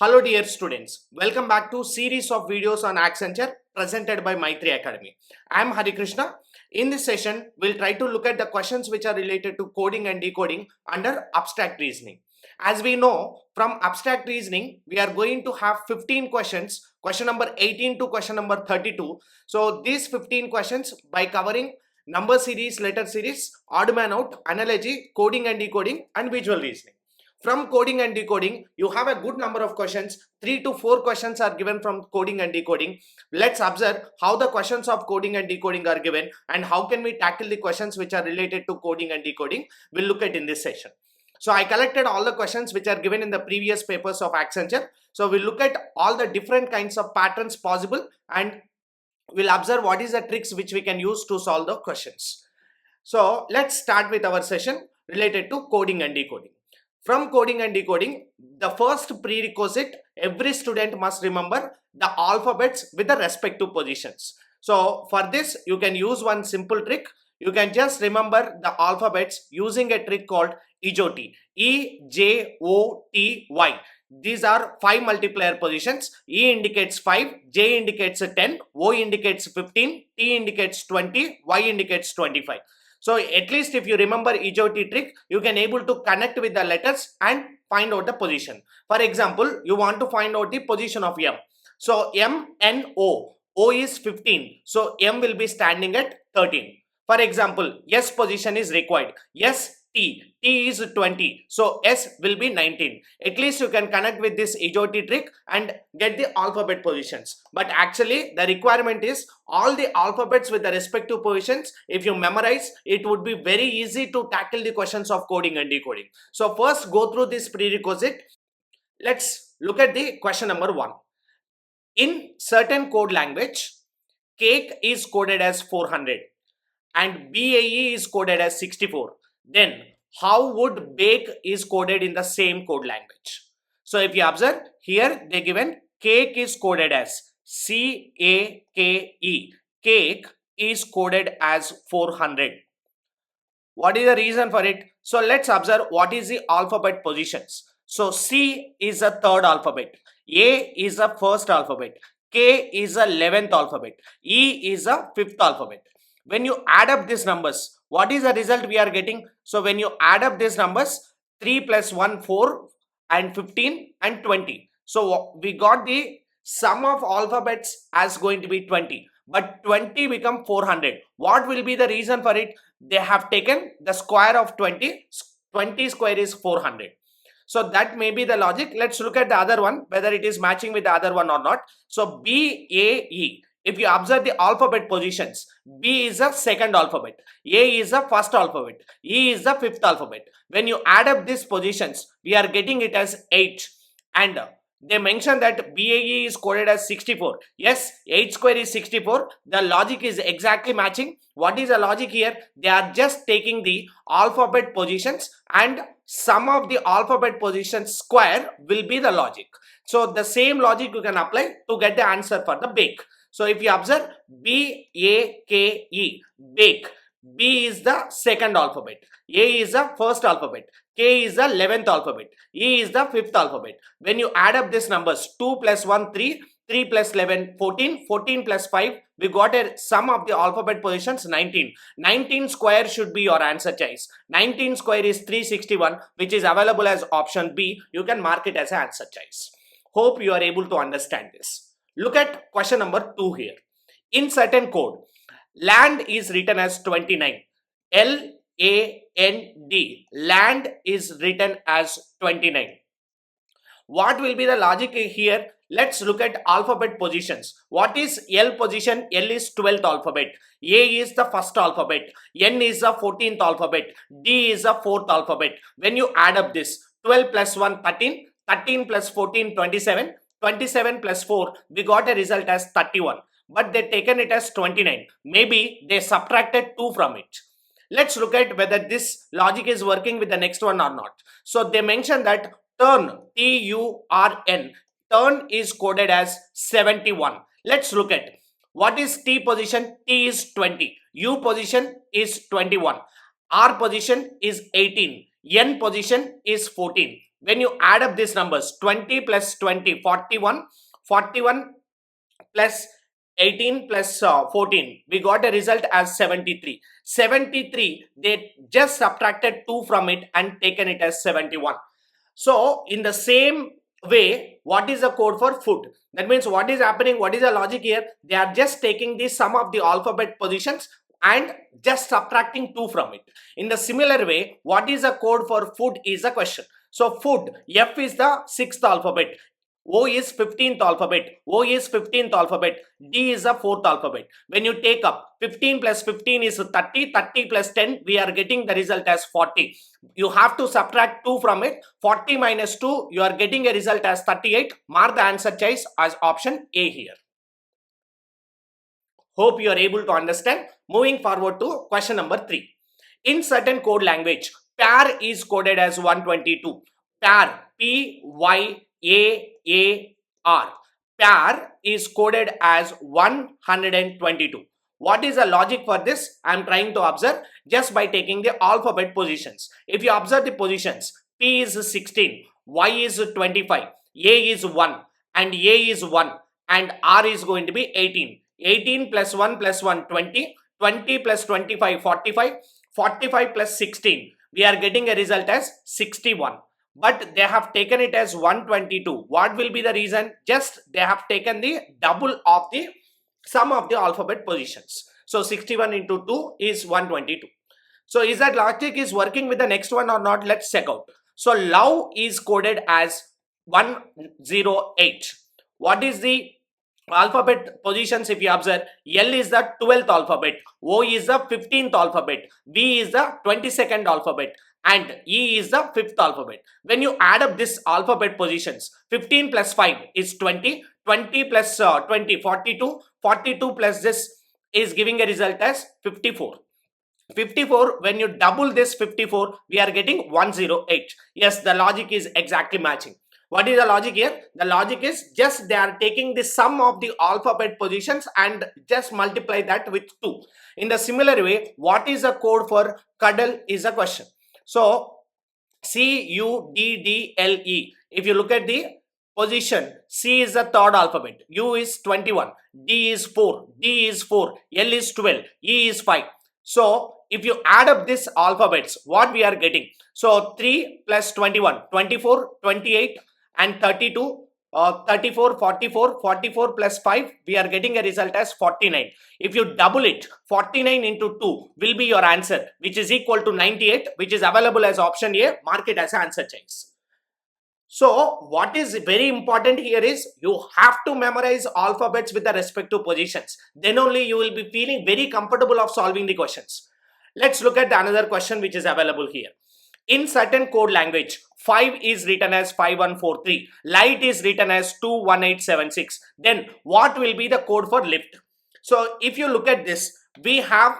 Hello dear students, welcome back to series of videos on Accenture presented by MY3 Academy. I am Hari Krishna. In this session, we'll try to look at the questions which are related to coding and decoding under abstract reasoning. As we know, from abstract reasoning, we are going to have 15 questions, question number 18 to question number 32. So these 15 questions by covering number series, letter series, odd man out, analogy, coding and decoding and visual reasoning. From coding and decoding, you have a good number of questions. 3 to 4 questions are given from coding and decoding. Let's observe how the questions of coding and decoding are given and how can we tackle the questions which are related to coding and decoding. We'll look at in this session. So I collected all the questions which are given in the previous papers of Accenture. So we'll look at all the different kinds of patterns possible and we'll observe what is the tricks which we can use to solve the questions. So let's start with our session related to coding and decoding. From coding and decoding, the first prerequisite, every student must remember the alphabets with the respective positions. So for this, you can use one simple trick. You can just remember the alphabets using a trick called EJOTY. E-J-O-T-Y. These are 5 multiplier positions. E indicates 5, J indicates 10, O indicates 15, T indicates 20, Y indicates 25. So at least if you remember EJOTY trick, you can able to connect with the letters and find out the position. For example, you want to find out the position of M. So M, N, O. O is 15. So M will be standing at 13. For example, S position is required. S, T. T is 20. So S will be 19. At least you can connect with this EJOTY trick and get the alphabet positions. But actually the requirement is all the alphabets with the respective positions. If you memorize, it would be very easy to tackle the questions of coding and decoding. So first go through this prerequisite. Let's look at the question number 1. In certain code language, cake is coded as 400 and BAE is coded as 64. Then how would bake is coded in the same code language? So if you observe here, they given cake is coded as C-A-K-E. Cake is coded as 400. What is the reason for it? So let's observe what is the alphabet positions. So C is the third alphabet, A is the first alphabet, K is the 11th alphabet, E is the 5th alphabet. When you add up these numbers, what is the result we are getting? So when you add up these numbers, 3 plus 1, 4 and 15 and 20. So we got the sum of alphabets as going to be 20. But 20 become 400. What will be the reason for it? They have taken the square of 20. 20 square is 400. So that may be the logic. Let's look at the other one, whether it is matching with the other one or not. So B, A, E. If you observe the alphabet positions, B is the second alphabet, A is the first alphabet, E is the 5th alphabet. When you add up these positions, we are getting it as 8. And they mention that BAE is coded as 64. Yes, 8 square is 64. The logic is exactly matching. What is the logic here? They are just taking the alphabet positions and sum of the alphabet positions square will be the logic. So the same logic you can apply to get the answer for the bake. So if you observe B-A-K-E, bake. B is the second alphabet, A is the first alphabet, K is the 11th alphabet, E is the 5th alphabet. When you add up these numbers, 2 plus 1, 3, 3 plus 11, 14, 14 plus 5, we got a sum of the alphabet positions 19. 19 square should be your answer choice. 19 square is 361, which is available as option B. You can mark it as an answer choice. Hope you are able to understand this. Look at question number 2 here. In certain code, land is written as 29. L-A-N-D. Land is written as 29. What will be the logic here? Let's look at alphabet positions. What is L position? L is 12th alphabet. A is the first alphabet. N is the 14th alphabet. D is the 4th alphabet. When you add up this, 12 plus 1, 13. 13 plus 14, 27. 27 plus 4, we got a result as 31. But they taken it as 29. Maybe they subtracted 2 from it. Let's look at whether this logic is working with the next one or not. So they mentioned that turn, T-U-R-N, turn is coded as 71. Let's look at what is T position. T is 20. U position is 21. R position is 18. N position is 14. When you add up these numbers, 20 plus 20, 41, 41 plus 18 plus 14, we got a result as 73. 73, they just subtracted 2 from it and taken it as 71. So in the same way, what is the code for food? That means what is happening, what is the logic here? They are just taking the sum of the alphabet positions and just subtracting 2 from it. In the similar way, what is the code for food is the question. So food, F is the 6th alphabet, O is 15th alphabet, O is 15th alphabet, D is the 4th alphabet. When you take up 15 plus 15 is 30, 30 plus 10, we are getting the result as 40. You have to subtract 2 from it. 40 minus 2, you are getting a result as 38. Mark the answer choice as option A here. Hope you are able to understand. Moving forward to question number 3. In certain code language, pair is coded as 122. Pair, P-Y-A-A-R. Pair is coded as 122. What is the logic for this? I am trying to observe just by taking the alphabet positions. If you observe the positions, P is 16, Y is 25, A is 1, and A is 1, and R is going to be 18. 18 plus 1 plus 1, 20. 20 plus 25, 45. 45 plus 16. We are getting a result as 61. But they have taken it as 122. What will be the reason? Just they have taken the double of the sum of the alphabet positions. So 61 into 2 is 122. So is that logic is working with the next one or not? Let's check out. So love is coded as 108. What is the alphabet positions? If you observe, L is the 12th alphabet, O is the 15th alphabet, V is the 22nd alphabet, and E is the 5th alphabet. When you add up this alphabet positions, 15 plus 5 is 20, 20 plus 20, 42, 42 plus this is giving a result as 54. 54, when you double this 54, we are getting 108. Yes, the logic is exactly matching. What is the logic here? The logic is just they are taking the sum of the alphabet positions and just multiply that with 2. In the similar way, what is the code for cuddle is a question. So C-U-D-D-L-E. If you look at the position, C is the 3rd alphabet, U is 21, D is 4, D is 4, L is 12, E is 5. So if you add up these alphabets, what we are getting? So 3 plus 21, 24, 28 and 32, 34, 44, 44 plus 5, we are getting a result as 49. If you double it, 49 into 2 will be your answer, which is equal to 98, which is available as option A. Mark it as answer choice. So what is very important here is you have to memorize alphabets with the respective positions. Then only you will be feeling very comfortable of solving the questions. Let's look at another question which is available here. In certain code language, 5 is written as 5143. Light is written as 21876. Then what will be the code for lift? So if you look at this, we have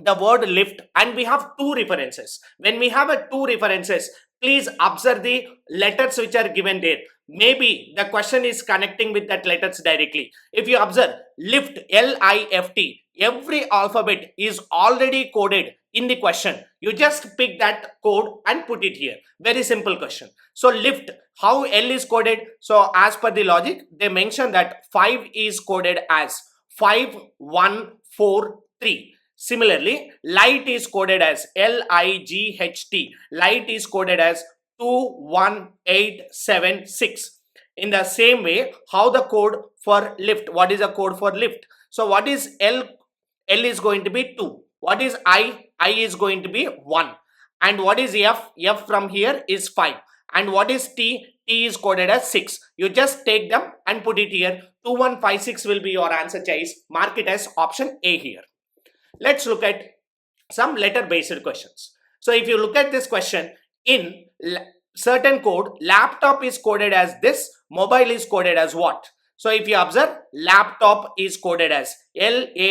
the word lift and we have 2 references. When we have 2 references, please observe the letters which are given there. Maybe the question is connecting with that letters directly. If you observe lift, L-I-F-T, every alphabet is already coded in the question. You just pick that code and put it here. Very simple question. So lift, how L is coded? So as per the logic, they mention that 5 is coded as 5143. Similarly, light is coded as L-I-G-H-T. Light is coded as 21876. In the same way, how the code for lift? What is the code for lift? So what is L? L is going to be 2. What is I? I is going to be 1. And what is F? F from here is 5. And what is T? T is coded as 6. You just take them and put it here. 2156 will be your answer choice. Mark it as option A here. Let's look at some letter based questions. So if you look at this question, in certain code, laptop is coded as this, mobile is coded as what? So if you observe, laptop is coded as L-A-P-T-O-P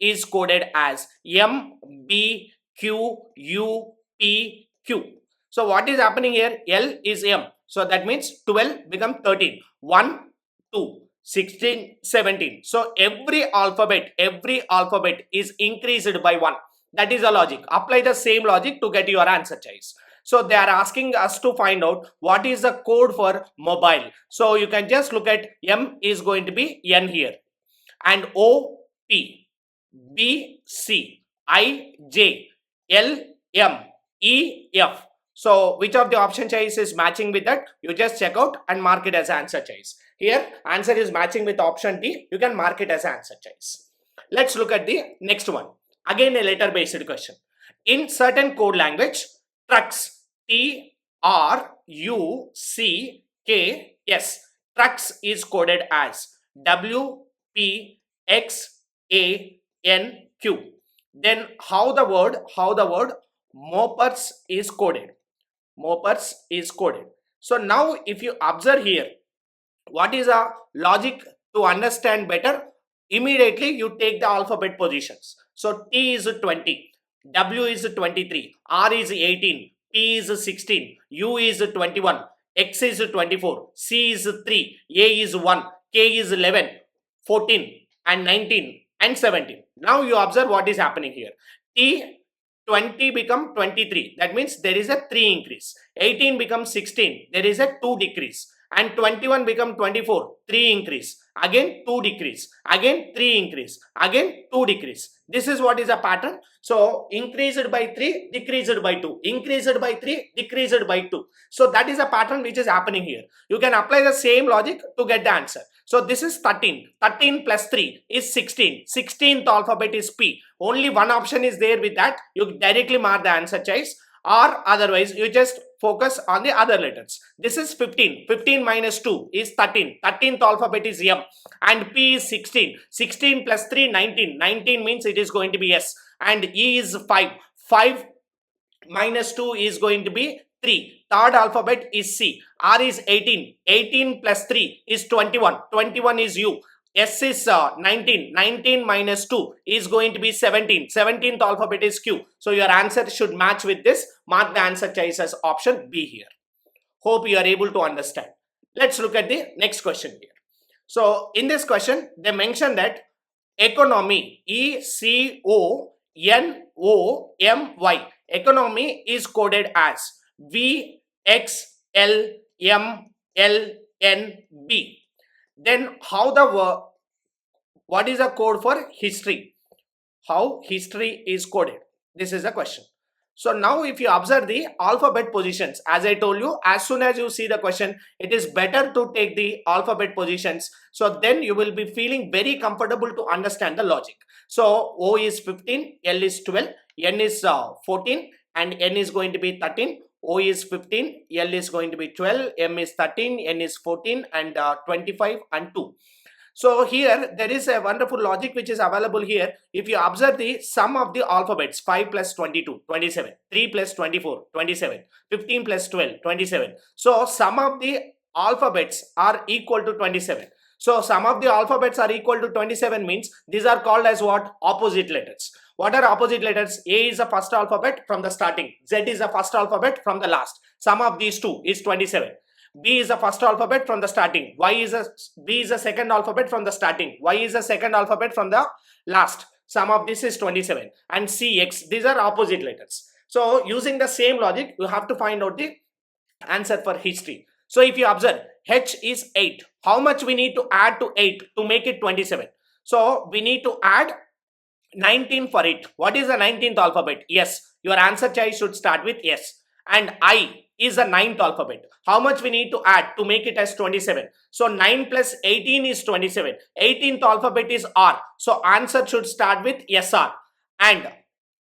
is coded as M-B-Q-U-P-Q. So what is happening here? L is M. So that means 12 become 13. 1, 2. 16, 17. So every alphabet is increased by 1. That is the logic. Apply the same logic to get your answer choice. So they are asking us to find out what is the code for mobile. So you can just look at M is going to be N here, and O, P, B, C, I, J, L, M, E, F. So which of the option choice is matching with that? You just check out and mark it as answer choice. Here answer is matching with option D. You can mark it as answer choice. Let's look at the next one. Again a letter based question. In certain code language, trucks, T, R, U, C, K, S. Trucks is coded as W, P, X, A, N, Q. Then how the word mopers is coded? Mopers is coded. So now if you observe here, what is a logic to understand better? Immediately you take the alphabet positions. So T is 20, W is 23, R is 18, P is 16, U is 21, X is 24, C is 3, A is 1, K is 11, 14 and 19 and 17. Now you observe what is happening here. T 20 become 23. That means there is a 3 increase. 18 becomes 16. There is a 2 decrease. And 21 become 24. 3 increase. Again 2 decrease. Again 3 increase. Again 2 decrease. This is what is a pattern. So increased by 3, decreased by 2. Increased by 3, decreased by 2. So that is a pattern which is happening here. You can apply the same logic to get the answer. So this is 13. 13 plus 3 is 16. 16th alphabet is P. Only one option is there with that. You directly mark the answer choice, or otherwise you just focus on the other letters. This is 15. 15 minus 2 is 13. 13th alphabet is M. And P is 16. 16 plus 3, 19. 19 means it is going to be S. And E is 5. 5 minus 2 is going to be 3. Third alphabet is C. R is 18. 18 plus 3 is 21. 21 is U. S is 19. 19 minus 2 is going to be 17. 17th alphabet is Q. So your answer should match with this. Mark the answer choice as option B here. Hope you are able to understand. Let's look at the next question here. So in this question, they mentioned that economy, E-C-O-N-O-M-Y, economy is coded as V, X, L, M, L, N, B. Then what is the code for history? How history is coded? This is the question. So now if you observe the alphabet positions, as I told you, as soon as you see the question, it is better to take the alphabet positions. So then you will be feeling very comfortable to understand the logic. So O is 15, L is 12, N is 14 and N is going to be 13. O is 15, L is going to be 12, M is 13, N is 14 and 25 and 2. So here there is a wonderful logic which is available here. If you observe the sum of the alphabets, 5 plus 22, 27, 3 plus 24, 27, 15 plus 12, 27. So sum of the alphabets are equal to 27. So sum of the alphabets are equal to 27 means these are called as what? Opposite letters. What are opposite letters? A is the first alphabet from the starting. Z is the first alphabet from the last. Sum of these two is 27. B is the first alphabet from the starting. B is the second alphabet from the starting. Y is the second alphabet from the last. Sum of this is 27. And C, X, these are opposite letters. So using the same logic, you have to find out the answer for history. So if you observe, H is 8. How much we need to add to 8 to make it 27? So we need to add 19 for it. What is the 19th alphabet? Yes. Your answer choice should start with S. And I is the 9th alphabet. How much we need to add to make it as 27? So 9 plus 18 is 27. 18th alphabet is R. So answer should start with SR. And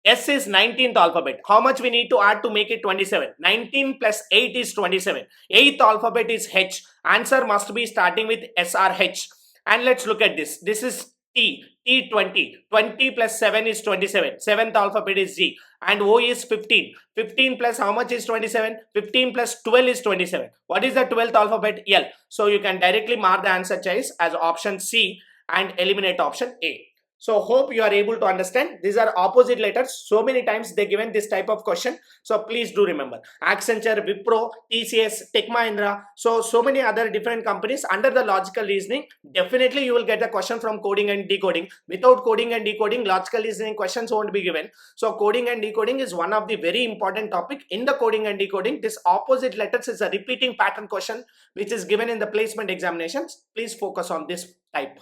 S is 19th alphabet. How much we need to add to make it 27? 19 plus 8 is 27. 8th alphabet is H. Answer must be starting with SRH. And let's look at this. This is T. T20. 20 plus 7 is 27. 7th alphabet is Z. And O is 15. 15 plus how much is 27? 15 plus 12 is 27. What is the 12th alphabet? L. So you can directly mark the answer choice as option C and eliminate option A. So hope you are able to understand. These are opposite letters. So many times they given this type of question. So please do remember. Accenture, Wipro, TCS, Tech Mahindra. So many other different companies under the logical reasoning. Definitely you will get the question from coding and decoding. Without coding and decoding, logical reasoning questions won't be given. So coding and decoding is one of the very important topic in the coding and decoding. This opposite letters is a repeating pattern question which is given in the placement examinations. Please focus on this type.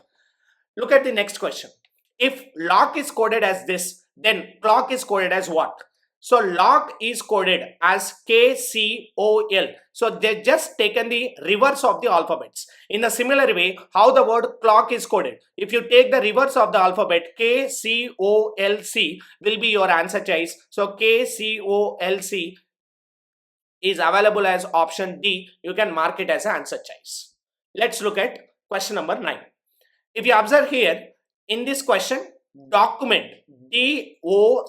Look at the next question. If lock is coded as this, then clock is coded as what? So lock is coded as KCOL. So they just taken the reverse of the alphabets. In a similar way, how the word clock is coded. If you take the reverse of the alphabet, KCOLC will be your answer choice. So KCOLC is available as option D. You can mark it as an answer choice. Let's look at question number 9. If you observe here, in this question, document, D-O-C-U-M-E-N-T.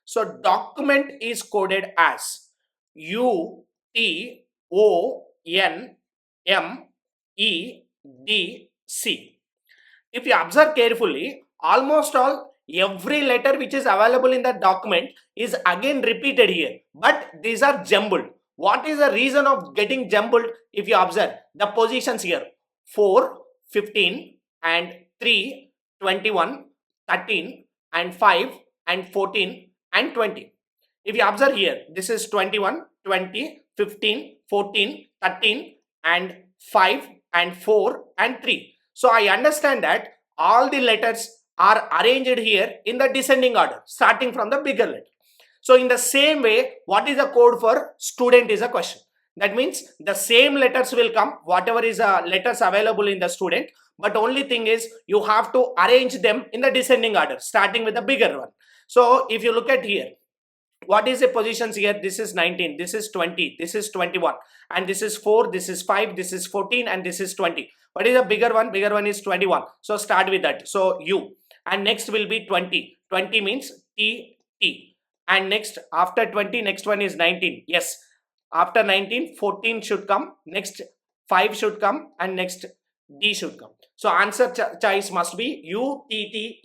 So document is coded as U-T-O-N-M-E-D-C. If you observe carefully, almost all every letter which is available in the document is again repeated here, but these are jumbled. What is the reason of getting jumbled? If you observe the positions here, 4, 15 and 3, 21, 13 and 5 and 14 and 20. If you observe here, this is 21, 20, 15, 14, 13 and 5 and 4 and 3. So I understand that all the letters are arranged here in the descending order, starting from the bigger letter. So in the same way, what is the code for student is a question. That means the same letters will come, whatever is letters available in the student, but only thing is you have to arrange them in the descending order, starting with the bigger one. So if you look at here, what is the positions here? This is 19, this is 20, this is 21, and this is 4, this is 5, this is 14, and this is 20. What is the bigger one? Bigger one is 21. So start with that. So U, and next will be 20. 20 means T, T. And next, after 20, next one is 19. Yes, after 19, 14 should come, next 5 should come, and next D should come. So answer choice must be U-T-T-S-N-E-D.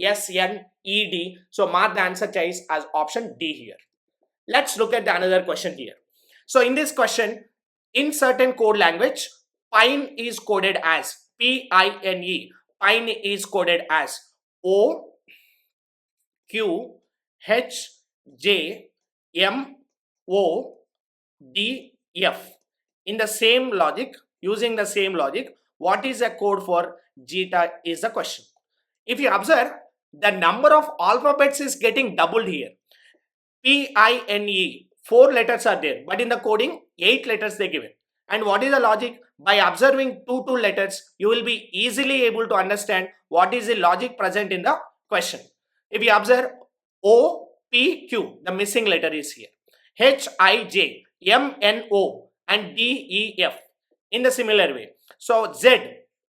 So mark the answer choice as option D here. Let's look at the another question here. So in this question, in certain code language, Pine is coded as P-I-N-E. Pine is coded as O-Q-H-J-M-O-D-F. In the same logic, using the same logic, what is the code for Zeta is the question. If you observe, the number of alphabets is getting doubled here. P-I-N-E, 4 letters are there, but in the coding, 8 letters they given. And what is the logic? By observing two letters, you will be easily able to understand what is the logic present in the question. If you observe O, P, Q, the missing letter is here. H, I, J, M, N, O, and D, E, F. In the similar way. So Z,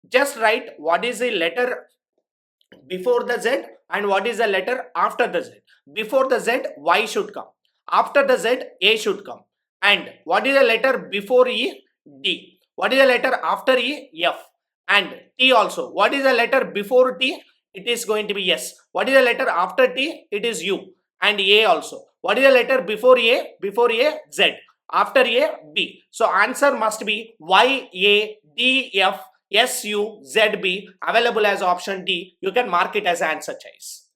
just write what is the letter before the Z and what is the letter after the Z. Before the Z, Y should come. After the Z, A should come. And what is the letter before E? D. What is the letter after E? F. And T also. What is the letter before T? It is going to be S. What is the letter after T? It is U. And A also. What is the letter before A? Before A, Z. After A, B. So answer must be Y, A, D, F, S, U, Z, B. Available as option D. You can mark it as answer choice.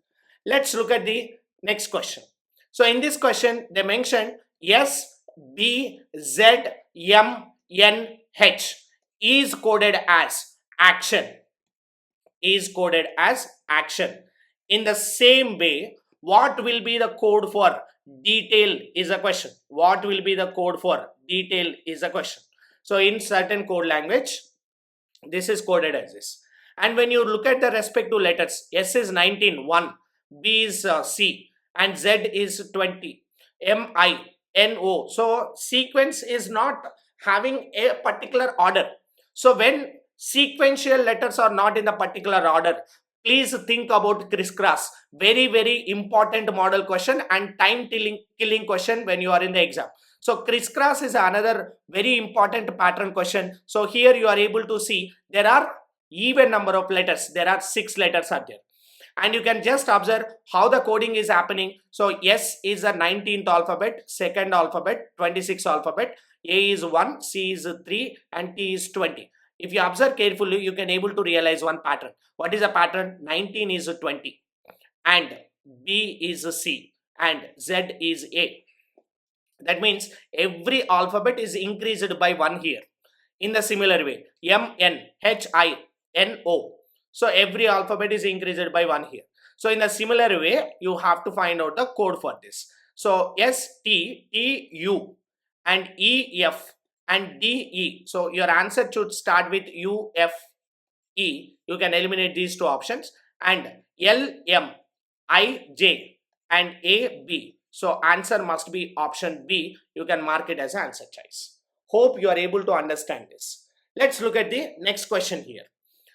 Let's look at the next question. So in this question, they mentioned S, B, Z, M, N, H is coded as action. Is coded as action. In the same way, what will be the code for detail is a question. What will be the code for detail is a question. So in certain code language, this is coded as this. And when you look at the respective letters, S is 19, 1, B is C, and Z is 20, M, I, N, O. So sequence is not having a particular order. So when sequential letters are not in the particular order, please think about Crisscross. Very, very important model question and time killing question when you are in the exam. So Crisscross is another very important pattern question. So here you are able to see there are even number of letters. There are 6 letters are there. And you can just observe how the coding is happening. So S is the 19th alphabet, second alphabet, 26th alphabet, A is 1, C is 3, and T is 20. If you observe carefully, you can able to realize one pattern. What is the pattern? 19 is 20, and B is C, and Z is A. That means every alphabet is increased by 1 here. In the similar way, M, N, H, I, N, O. So every alphabet is increased by 1 here. So in a similar way, you have to find out the code for this. So S, T, T, U, and E, F, and D, E. So your answer should start with U, F, E. You can eliminate these 2 options. And L, M, I, J, and A, B. So answer must be option B. You can mark it as answer choice. Hope you are able to understand this. Let's look at the next question here.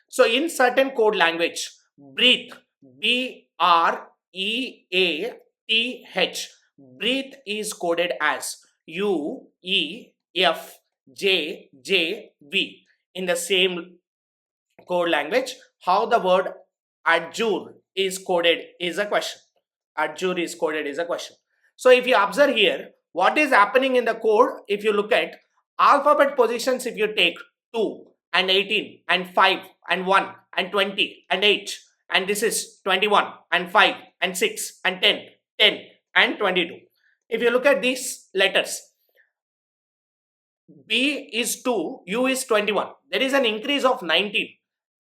So in certain code language, breathe, B-R-E-A-T-H, breathe is coded as U-E-F-J-J-V. In the same code language, how the word adjure is coded is a question. Adjure is coded is a question. So if you observe here, what is happening in the code, if you look at alphabet positions, if you take 2 and 18 and 5 and 1 and 20 and 8, and this is 21 and 5 and 6 and 10, 10 and 22. If you look at these letters, B is 2, U is 21. There is an increase of 19.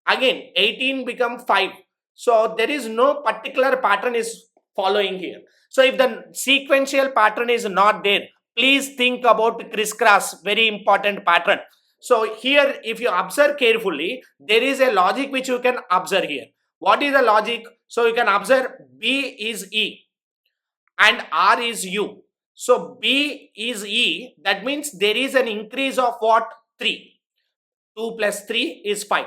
Again, 18 become 5. So there is no particular pattern is following here. So if the sequential pattern is not there, please think about crisscross, very important pattern. So here, if you observe carefully, there is a logic which you can observe here. What is the logic? So you can observe B is E and R is U. So B is E, that means there is an increase of what? 3. 2 plus 3 is 5.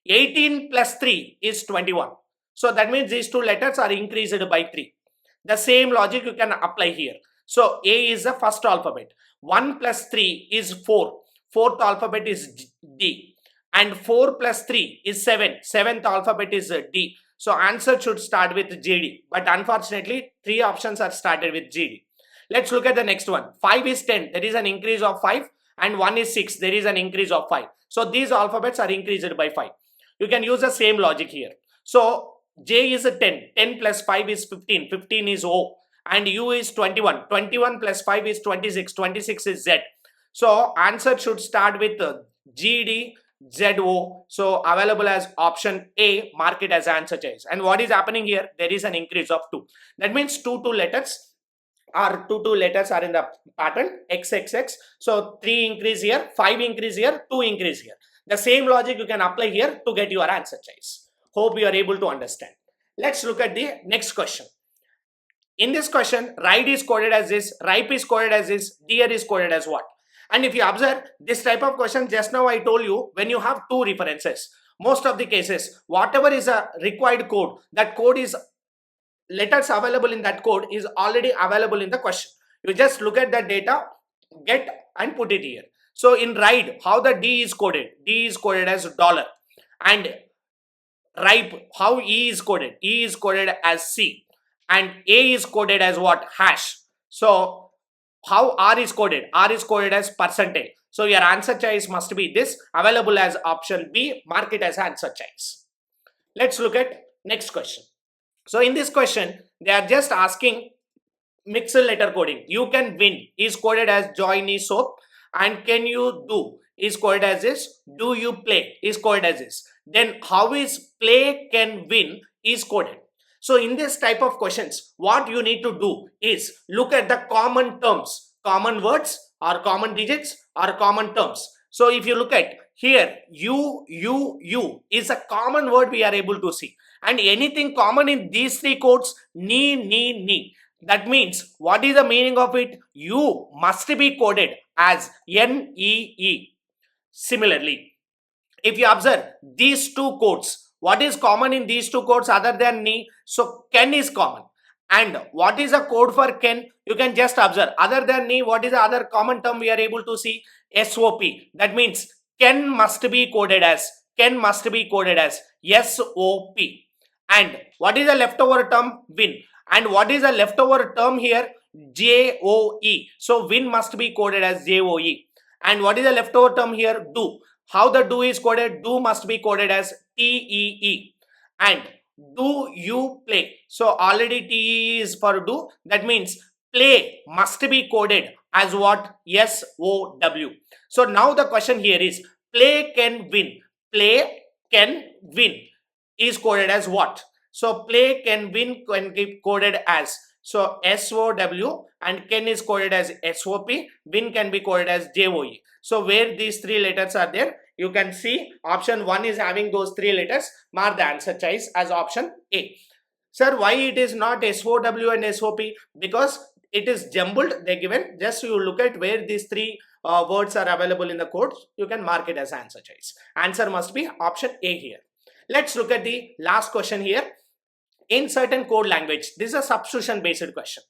18 plus 3 is 21. So that means these 2 letters are increased by 3. The same logic you can apply here. So A is the first alphabet. 1 plus 3 is 4. Fourth alphabet is D. And 4 plus 3 is 7. Seventh alphabet is D. So answer should start with JD. But unfortunately, 3 options are started with JD. Let's look at the next one. 5 is 10. There is an increase of 5. And 1 is 6. There is an increase of 5. So these alphabets are increased by 5. You can use the same logic here. So J is 10. 10 plus 5 is 15. 15 is O. And U is 21. 21 plus 5 is 26. 26 is Z. So answer should start with GD, ZO. So available as option A, mark it as answer choice. And what is happening here? There is an increase of 2. That means 2 letters are in the pattern XXX. So 3 increase here, 5 increase here, 2 increase here. The same logic you can apply here to get your answer choice. Hope you are able to understand. Let's look at the next question. In this question, ride is coded as this, ripe is coded as this, deer is coded as what? And if you observe this type of question, just now I told you, when you have 2 references, most of the cases, whatever is a required code, that code is, letters available in that code is already available in the question. You just look at the data, get and put it here. So in ride, how the D is coded? D is coded as $. And ripe, how E is coded? E is coded as C. And A is coded as what? Hash. So how R is coded? R is coded as percentage. So your answer choice must be this, available as option B, mark it as answer choice. Let's look at next question. So in this question, they are just asking mixed letter coding. You can win is coded as join is soap, and can you do is coded as this, do you play is coded as this. Then how is play can win is coded. So in this type of questions, what you need to do is look at the common terms, common words or common digits or common terms. So if you look at here, you is a common word we are able to see. And anything common in these 3 codes, ni. That means, what is the meaning of it? You must be coded as NEE. Similarly, if you observe these 2 codes, what is common in these 2 codes other than ni? So can is common. And what is a code for can? You can just observe. Other than ni, what is the other common term we are able to see? SOP. That means can must be coded as Ken must be coded as SOP. And what is the leftover term? Win. And what is the leftover term here? JOE. So win must be coded as JOE. And what is the leftover term here? Do. How the do is coded? Do must be coded as TEE. And do you play? So already TE is for do. That means play must be coded as what? SOW. So now the question here is play can win. Play can win is coded as what? So play can win can be coded as so SOW, and can is coded as SOP. Win can be coded as JOE. So where these three letters are there, you can see option 1 is having those three letters. Mark the answer choice as option A. Sir, why it is not SOW and SOP? Because it is jumbled. They given, just you look at where these three words are available in the code, you can mark it as answer choice. Answer must be option A here. Let's look at the last question here. In certain code language, this is a substitution based question.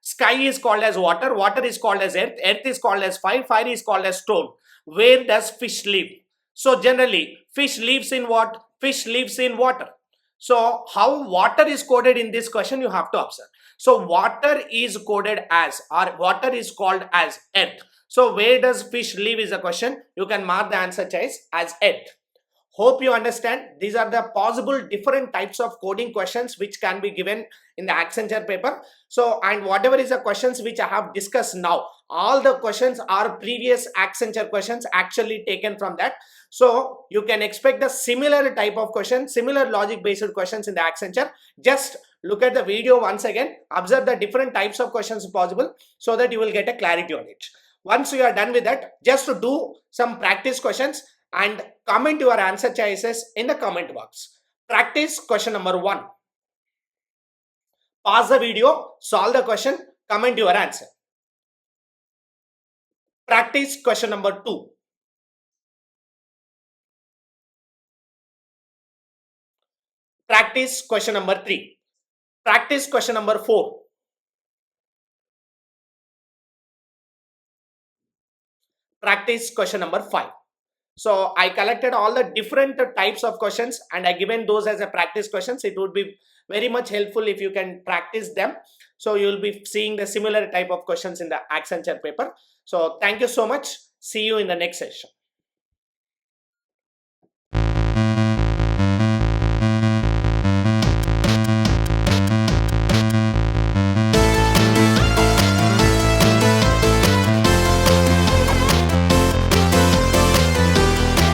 Sky is called as water, water is called as earth, earth is called as fire, fire is called as stone. Where does fish live? So generally, fish lives in what? Fish lives in water. So how water is coded in this question, you have to observe. So water is coded as, or water is called as earth. So where does fish live is the question. You can mark the answer choice as earth. Hope you understand. These are the possible different types of coding questions which can be given in the Accenture paper. So, and whatever is the questions which I have discussed now, all the questions are previous Accenture questions actually taken from that. So you can expect the similar type of questions, similar logic based questions in the Accenture. Just look at the video once again, observe the different types of questions possible so that you will get a clarity on it. Once you are done with that, just to do some practice questions and comment your answer choices in the comment box. Practice question number 1. Pause the video, solve the question, comment your answer. Practice question number 2. Practice question number 3. Practice question number 4. Practice question number 5. So I collected all the different types of questions and I given those as a practice questions. It would be very much helpful if you can practice them. So you will be seeing the similar type of questions in the Accenture paper. So thank you so much. See you in the next session.